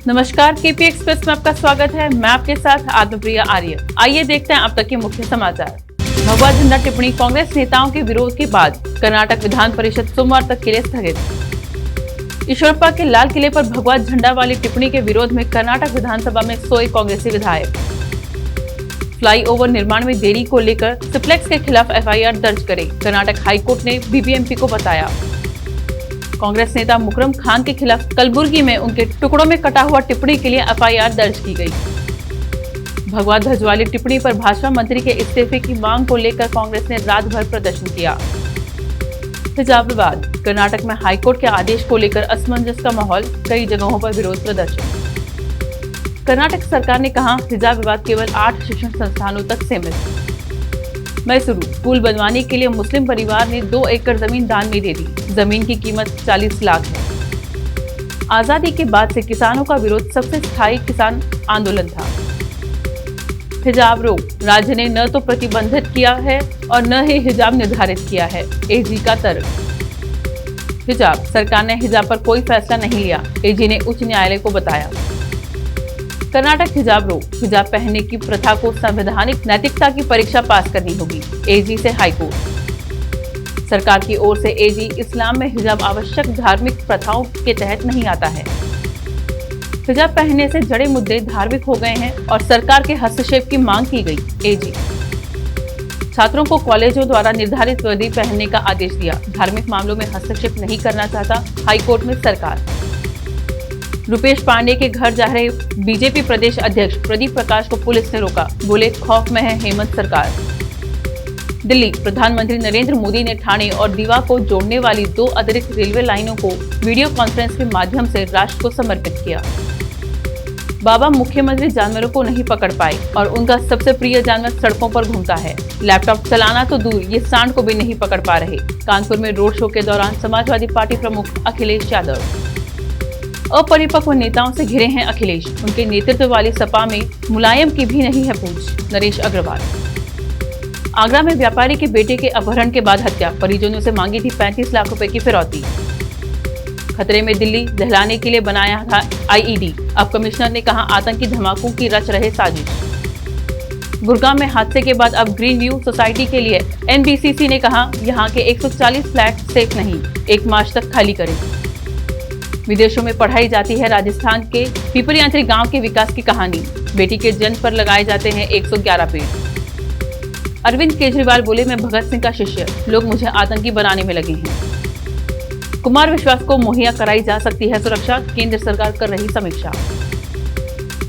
नमस्कार, KP express में आपका स्वागत है। मैं आपके साथ आत्मप्रिया आर्य। आइए देखते हैं अब तक के मुख्य समाचार। भगवा झंडा टिप्पणी कांग्रेस नेताओं के विरोध के बाद कर्नाटक विधान परिषद सोमवार तक के लिए स्थगित। ईश्वरप्पा के लाल किले पर भगवा झंडा वाली टिप्पणी के विरोध में कर्नाटक विधानसभा में सोए कांग्रेसी विधायक। फ्लाईओवर निर्माण में देरी को लेकर सिप्लेक्स के खिलाफ एफआईआर दर्ज करे, कर्नाटक हाईकोर्ट ने बीबीएमपी को बताया। कांग्रेस नेता मुकरम खान के खिलाफ कलबुर्गी में उनके टुकड़ों में कटा हुआ टिप्पणी के लिए एफआईआर दर्ज की गई। भगवा ध्वज वाली टिप्पणी पर भाजपा मंत्री के इस्तीफे की मांग को लेकर कांग्रेस ने रात भर प्रदर्शन किया। हिजाब विवाद, कर्नाटक में हाईकोर्ट के आदेश को लेकर असमंजस का माहौल, कई जगहों पर विरोध प्रदर्शन। कर्नाटक सरकार ने कहा, हिजाब विवाद केवल 8 शिक्षण संस्थानों तक सीमित। मैसूरू, स्कूल बनवाने के लिए मुस्लिम परिवार ने 2 एकड़ जमीन दान में दे दी। जमीन की कीमत 40 लाख है। आजादी के बाद से किसानों का विरोध सबसे स्थायी किसान आंदोलन था। हिजाब रोक, राज्य ने न तो प्रतिबंधित किया है और न ही हिजाब निर्धारित किया है, एजी का तर्क। हिजाब, सरकार ने हिजाब पर कोई फैसला नहीं लिया, एजी ने उच्च न्यायालय को बताया। कर्नाटक हिजाब रोक, हिजाब पहनने की प्रथा को संवैधानिक नैतिकता की परीक्षा पास करनी होगी, एजी से हाईकोर्ट। सरकार की ओर से एजी, इस्लाम में हिजाब आवश्यक धार्मिक प्रथाओं के तहत नहीं आता है। हिजाब पहनने से जड़े मुद्दे धार्मिक हो गए हैं और सरकार के हस्तक्षेप की मांग की गई, एजी। छात्रों को कॉलेजों द्वारा निर्धारित वर्दी पहनने का आदेश दिया, धार्मिक मामलों में हस्तक्षेप नहीं करना चाहता हाईकोर्ट में सरकार। रुपेश पांडे के घर जा रहे बीजेपी प्रदेश अध्यक्ष प्रदीप प्रकाश को पुलिस ने रोका, बोले खौफ में है हेमंत सरकार। दिल्ली, प्रधानमंत्री नरेंद्र मोदी ने ठाणे और दीवा को जोड़ने वाली 2 अतिरिक्त रेलवे लाइनों को वीडियो कॉन्फ्रेंस के माध्यम से राष्ट्र को समर्पित किया। बाबा मुख्यमंत्री जानवरों को नहीं पकड़ पाए और उनका सबसे प्रिय जानवर सड़कों पर घूमता है। लैपटॉप चलाना तो दूर, ये सांड को भी नहीं पकड़ पा रहे। कानपुर में रोड शो के दौरान समाजवादी पार्टी प्रमुख अखिलेश यादव। अपरिपक्व नेताओं से घिरे हैं अखिलेश, उनके नेतृत्व वाली सपा में मुलायम की भी नहीं है पूछ, नरेश अग्रवाल। आगरा में व्यापारी के बेटे के अपहरण के बाद हत्या, परिजनों से मांगी थी 35 लाख रुपए की फिरौती। खतरे में दिल्ली, दहलाने के लिए बनाया था आईईडी, अब कमिश्नर ने कहा आतंकी धमाकों की रच रहे साजिश। गुड़गांव में हादसे के बाद अब ग्रीन व्यू सोसाइटी के लिए एनबीसीसी ने कहा, यहां के 140 फ्लैट सेफ नहीं, 1 मार्च तक खाली करें। विदेशों में पढ़ाई जाती है राजस्थान के पिपरियांत्री गांव के विकास की कहानी, बेटी के जन्म पर लगाए जाते हैं 111 पेड़। अरविंद केजरीवाल बोले, मैं भगत सिंह का शिष्य, लोग मुझे आतंकी बनाने में लगे हैं। कुमार विश्वास को मुहैया कराई जा सकती है सुरक्षा, केंद्र सरकार कर रही समीक्षा।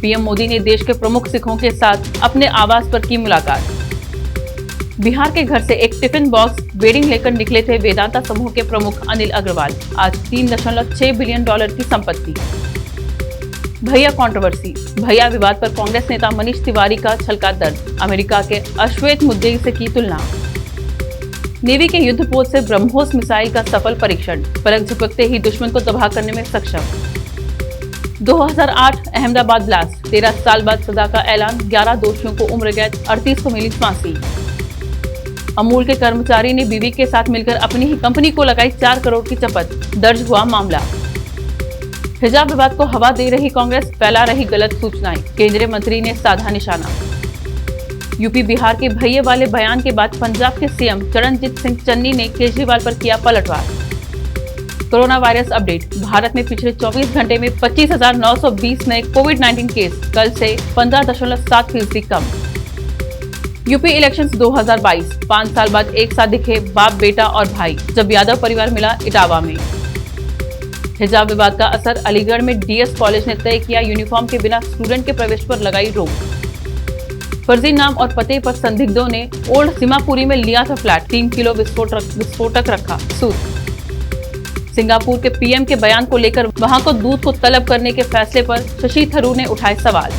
पीएम मोदी ने देश के प्रमुख सिखों के साथ अपने आवास पर की मुलाकात। बिहार के घर से एक टिफिन बॉक्स बेडिंग लेकर निकले थे वेदांता समूह के प्रमुख अनिल अग्रवाल, आज $3.6 बिलियन की संपत्ति। भैया कंट्रोवर्सी, भैया विवाद पर कांग्रेस नेता मनीष तिवारी का छलका दर्द, अमेरिका के अश्वेत मुद्दे से की तुलना। नेवी के युद्धपोत से ब्रह्मोस मिसाइल का सफल परीक्षण, पलक झपकते ही दुश्मन को तबाह करने में सक्षम। 2008 अहमदाबाद ब्लास्ट, 13 साल बाद सजा का ऐलान, 11 दोषियों को उम्र कैद, 38 को मिली फांसी। अमूल के कर्मचारी ने बीवी के साथ मिलकर अपनी ही कंपनी को लगाई 4 करोड़ की चपत, दर्ज हुआ मामला। हिजाब विवाद को हवा दे रही कांग्रेस, फैला रही गलत सूचनाएं, केंद्रीय मंत्री ने साधा निशाना। यूपी बिहार के भैये वाले बयान के बाद पंजाब के सीएम चरणजीत सिंह चन्नी ने केजरीवाल पर किया पलटवार। कोरोना वायरस अपडेट, भारत में पिछले 24 घंटे में 25,920 नए कोविड-19 केस, कल से 15.7% कम। यूपी इलेक्शंस 2022, 5 साल बाद एक साथ दिखे बाप बेटा और भाई, जब यादव परिवार मिला इटावा में। हिजाब विवाद का असर, अलीगढ़ में डीएस कॉलेज ने तय किया यूनिफॉर्म के बिना स्टूडेंट के प्रवेश पर लगाई रोक। फर्जी नाम और पते पर संदिग्धों ने ओल्ड सीमापुरी में लिया था फ्लैट, 3 किलो विस्फोटक रखा सूद। सिंगापुर के पीएम के बयान को लेकर वहां को दूध को तलब करने के फैसले पर शशि थरूर ने उठाए सवाल।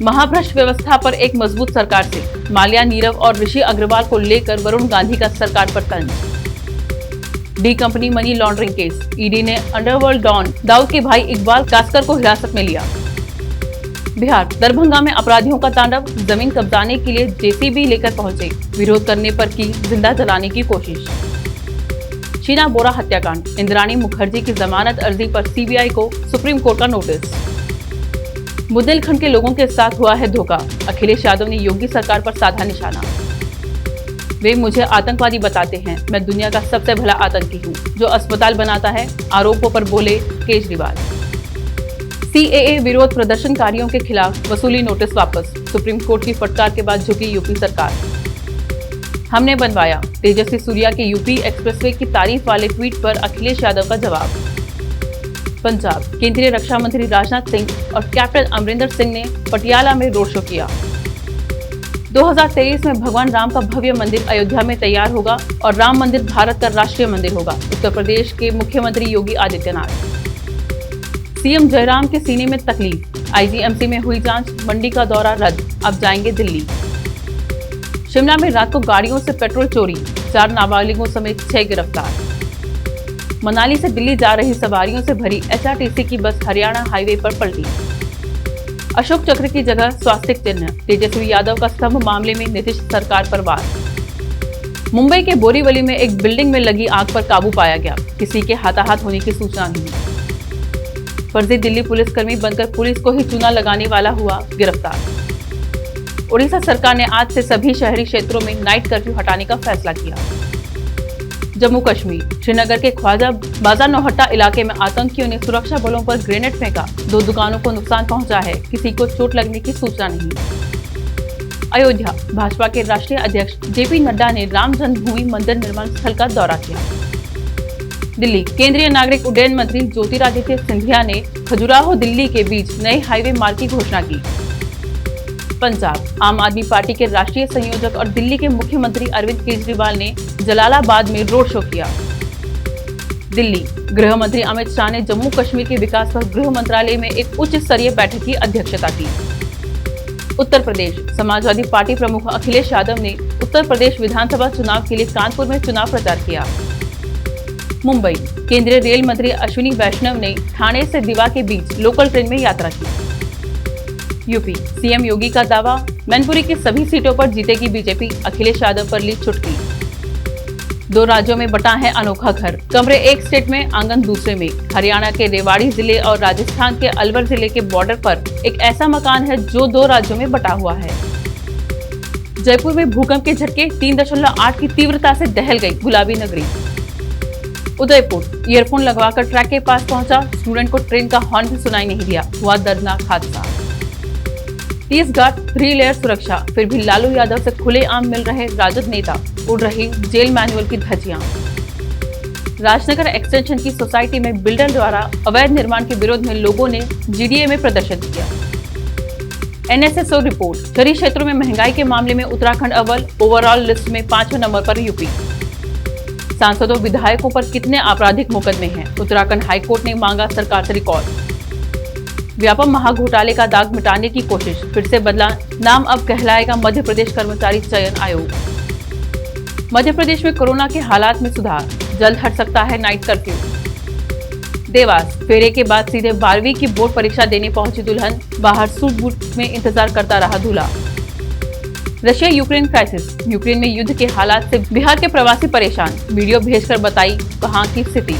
महाभ्रष्ट व्यवस्था पर एक मजबूत सरकार से, माल्या, नीरव और ऋषि अग्रवाल को लेकर वरुण गांधी का सरकार पर तंज। D company money laundering case, ED ने अंडरवर्ल्ड डॉन दाऊद के भाई इकबाल कास्कर को हिरासत में लिया। बिहार, दरभंगा में अपराधियों का तांडव, जमीन कब्जाने के लिए जेसीबी लेकर पहुंचे, विरोध करने पर की जिंदा जलाने की कोशिश। शीना बोरा हत्याकांड, इंद्राणी मुखर्जी की जमानत अर्जी पर सीबीआई को सुप्रीम कोर्ट का नोटिस। बुंदेलखंड के लोगों के साथ हुआ है धोखा, अखिलेश यादव ने योगी सरकार पर साधा निशाना। वे मुझे आतंकवादी बताते हैं, मैं दुनिया का सबसे भला आतंकी हूँ जो अस्पताल बनाता है, आरोपों पर बोले केजरीवाल। सीएए विरोध प्रदर्शनकारियों के खिलाफ वसूली नोटिस वापस, सुप्रीम कोर्ट की फटकार के बाद झुकी यूपी सरकार। हमने बनवाया, तेजस्वी सूर्या के यूपी एक्सप्रेसवे की तारीफ वाले ट्वीट पर अखिलेश यादव का जवाब। पंजाब, केंद्रीय रक्षा मंत्री राजनाथ सिंह और कैप्टन अमरिंदर सिंह ने पटियाला में रोड शो किया। 2023 में भगवान राम का भव्य मंदिर अयोध्या में तैयार होगा और राम मंदिर भारत का राष्ट्रीय मंदिर होगा, उत्तर प्रदेश के मुख्यमंत्री योगी आदित्यनाथ। सीएम जयराम के सीने में तकलीफ, आईजीएमसी में हुई जांच, मंडी का दौरा रद्द, अब जाएंगे दिल्ली। शिमला में रात को गाड़ियों से पेट्रोल चोरी, 4 नाबालिगों समेत 6 गिरफ्तार। मनाली से दिल्ली जा रही सवारियों से भरी एचआरटीसी की बस हरियाणा हाईवे पर पलटी। अशोक चक्र की जगह स्वास्तिक चिन्ह, तेजस्वी यादव का स्तंभ मामले में नीतीश सरकार पर वार। मुंबई के बोरीवली में एक बिल्डिंग में लगी आग पर काबू पाया गया, किसी के हाथाहाथ होने की सूचना नहीं। फर्जी दिल्ली पुलिसकर्मी बनकर पुलिस को ही चूना लगाने वाला हुआ गिरफ्तार। उड़ीसा सरकार ने आज से सभी शहरी क्षेत्रों में नाइट कर्फ्यू हटाने का फैसला किया। जम्मू कश्मीर, श्रीनगर के ख्वाजा बाजार नौहट्टा इलाके में आतंकियों ने सुरक्षा बलों पर ग्रेनेड फेंका, 2 दुकानों को नुकसान पहुंचा है, किसी को चोट लगने की सूचना नहीं। अयोध्या, भाजपा के राष्ट्रीय अध्यक्ष जेपी नड्डा ने राम जन्मभूमि मंदिर निर्माण स्थल का दौरा किया। दिल्ली, केंद्रीय नागरिक उड्डयन मंत्री ज्योतिरादित्य सिंधिया ने खजुराहो दिल्ली के बीच नए हाईवे मार्ग की घोषणा की। पंजाब, आम आदमी पार्टी के राष्ट्रीय संयोजक और दिल्ली के मुख्यमंत्री अरविंद केजरीवाल ने जलालाबाद में रोड शो किया। दिल्ली, गृह मंत्री अमित शाह ने जम्मू कश्मीर के विकास पर गृह मंत्रालय में एक उच्च स्तरीय बैठक की अध्यक्षता की। उत्तर प्रदेश, समाजवादी पार्टी प्रमुख अखिलेश यादव ने उत्तर प्रदेश विधानसभा चुनाव के लिए कानपुर में चुनाव प्रचार किया। मुंबई, केंद्रीय रेल मंत्री अश्विनी वैष्णव ने ठाणे से दीवा के बीच लोकल ट्रेन में यात्रा की। यूपी, सीएम योगी का दावा, मैनपुरी की सभी सीटों पर जीतेगी बीजेपी, अखिलेश यादव पर ली चुटकी। 2 राज्यों में बटा है अनोखा घर, कमरे एक स्टेट में, आंगन दूसरे में। हरियाणा के रेवाड़ी जिले और राजस्थान के अलवर जिले के बॉर्डर पर एक ऐसा मकान है जो 2 राज्यों में बटा हुआ है। जयपुर में भूकंप के झटके, 3.8 की तीव्रता से दहल गई गुलाबी नगरी। उदयपुर, ईयरफोन लगवाकर ट्रैक के पास पहुंचा स्टूडेंट को ट्रेन का हॉर्न भी सुनाई नहीं दिया, हुआ दर्दनाक हादसा। 30 घाट 3 लेयर सुरक्षा, फिर भी लालू यादव से खुलेआम मिल रहे राजद नेता, उड़ रही जेल मैनुअल की धज्जियां। राजनगर एक्सटेंशन की सोसाइटी में बिल्डर द्वारा अवैध निर्माण के विरोध में लोगों ने जीडीए में प्रदर्शन किया। एनएसएसओ रिपोर्ट, शहरी क्षेत्रों में महंगाई के मामले में उत्तराखंड अव्वल, ओवरऑल लिस्ट में 5वें नंबर पर यूपी। सांसदों विधायकों पर कितने आपराधिक मुकदमे हैं, उत्तराखंड हाईकोर्ट ने मांगा सरकार से रिकॉर्ड। व्यापम महाघोटाले का दाग मिटाने की कोशिश, फिर से बदला नाम, अब कहलाएगा मध्य प्रदेश कर्मचारी चयन आयोग। मध्य प्रदेश में कोरोना के हालात में सुधार, जल्द हट सकता है नाइट कर्फ्यू। देवास, फेरे के बाद सीधे 12वीं की बोर्ड परीक्षा देने पहुंची दुल्हन, बाहर सूट बूट में इंतजार करता रहा दूल्हा। रशिया यूक्रेन क्राइसिस, यूक्रेन में युद्ध के हालात से बिहार के प्रवासी परेशान, वीडियो भेजकर बताई वहां की स्थिति।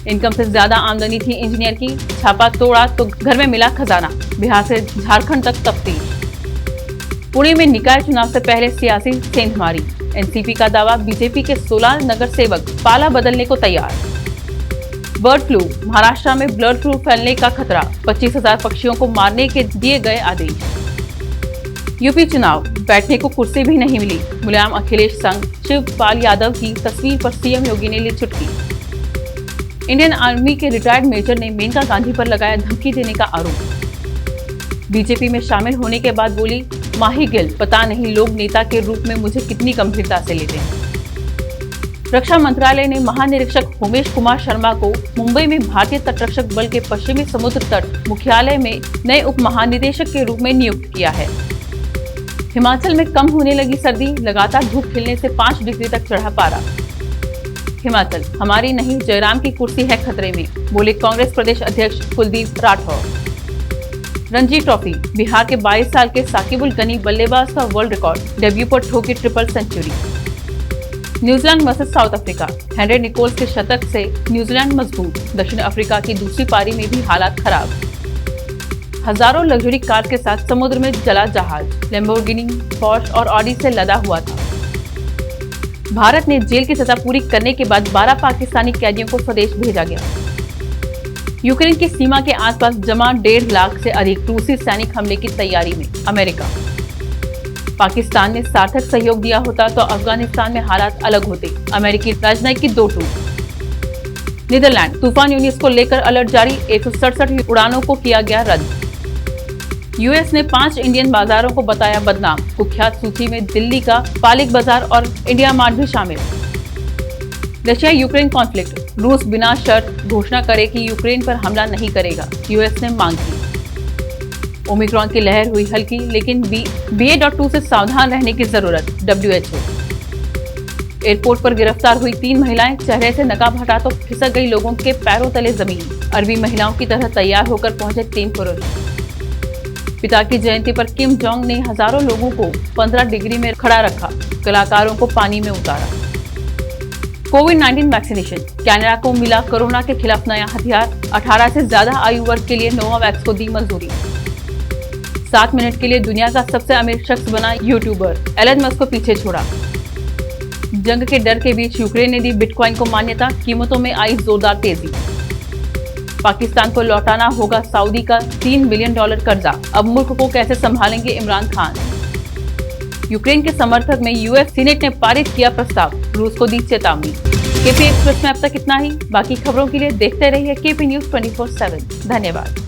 इनकम से ज्यादा आमदनी थी इंजीनियर की, छापा तोड़ा तो घर में मिला खजाना, बिहार से झारखंड तक तफ्तीश। पुणे में निकाय चुनाव से पहले सियासी सेंधमारी, एनसीपी का दावा, बीजेपी के 16 नगर सेवक पाला बदलने को तैयार। बर्ड फ्लू, महाराष्ट्र में बर्ड फ्लू फैलने का खतरा, 25,000 पक्षियों को मारने के दिए गए आदेश। यूपी चुनाव, बैठने को कुर्सी भी नहीं मिली, मुलायम अखिलेश संग शिवपाल यादव की तस्वीर पर सीएम योगी ने ली चुटकी। इंडियन आर्मी के रिटायर्ड मेजर ने मेनका गांधी पर लगाया धमकी देने का आरोप। बीजेपी में शामिल होने के बाद बोली माही गिल, पता नहीं लोग नेता के रूप में मुझे कितनी गंभीरता से लेते हैं। रक्षा मंत्रालय ने महानिरीक्षक उमेश कुमार शर्मा को मुंबई में भारतीय तटरक्षक बल के पश्चिमी समुद्र तट मुख्यालय में नए उप महानिदेशक के रूप में नियुक्त किया है। हिमाचल में कम होने लगी सर्दी, लगातार धूप खिलने से 5 डिग्री तक चढ़ा पारा। हिमाचल, हमारी नहीं जयराम की कुर्सी है खतरे में, बोले कांग्रेस प्रदेश अध्यक्ष कुलदीप राठौर। रणजी ट्रॉफी, बिहार के 22 साल के साकिबुल गनी बल्लेबाज का वर्ल्ड रिकॉर्ड, डेब्यू पर ठोकी triple century. New Zealand versus South Africa. Henry Nicholls के शतक से न्यूजीलैंड मजबूत। दक्षिण अफ्रीका की दूसरी पारी में भी हालात खराब। हजारों लग्जरी कार के साथ समुद्र में जला जहाज। लैम्बोर्गिनी, पोर्श और ऑडी से लदा हुआ था। भारत ने जेल की सजा पूरी करने के बाद 12 पाकिस्तानी कैदियों को स्वदेश भेजा गया। यूक्रेन की सीमा के आसपास जमा 1.5 लाख से अधिक रूसी सैनिक हमले की तैयारी में अमेरिका। पाकिस्तान ने सार्थक सहयोग दिया होता तो अफगानिस्तान में हालात अलग होते। अमेरिकी राजनयिक की 2 टूक। नीदरलैंड, तूफान यूनिस को लेकर अलर्ट जारी। 167 उड़ानों को किया गया रद्द। यूएस ने 5 इंडियन बाजारों को बताया बदनाम। कुख्यात सूची में दिल्ली का पालिक बाजार और इंडिया मार्ट भी शामिल। Russia Ukraine conflict. रूस बिना शर्त घोषणा करे कि यूक्रेन पर हमला नहीं करेगा, यूएस ने मांग की। ओमिक्रॉन की लहर हुई हल्की, लेकिन BA.2 से सावधान रहने की जरूरत, WHO। एयरपोर्ट पर गिरफ्तार हुई 3 महिलाएं। चेहरे से नकाब हटा तो खिसक गई लोगों के पैरों तले जमीन। अरबी महिलाओं की तरह तैयार होकर पहुंचे 3 पुरुष। पिता की जयंती पर किम जोंग ने हजारों लोगों को 15 डिग्री में खड़ा रखा। कलाकारों को पानी में उतारा। कोविड-19 वैक्सीनेशन। कनाडा को मिला कोरोना के खिलाफ नया हथियार। 18 से ज्यादा आयु वर्ग के लिए नोवावैक्स को दी मंजूरी। 7 मिनट के लिए दुनिया का सबसे अमीर शख्स बना यूट्यूबर। एलन मस्क को पीछे छोड़ा। जंग के डर के बीच यूक्रेन ने दी बिटकॉइन को मान्यता। कीमतों में आई जोरदार तेजी। पाकिस्तान को लौटाना होगा सऊदी का $3 बिलियन कर्जा। अब मुल्क को कैसे संभालेंगे इमरान खान। यूक्रेन के समर्थक में यूएस सीनेट ने पारित किया प्रस्ताव। रूस को दी चेतावनी। केपी एक्सप्रेस में अब तक इतना ही। बाकी खबरों के लिए देखते रहिए KP News 24/7। धन्यवाद।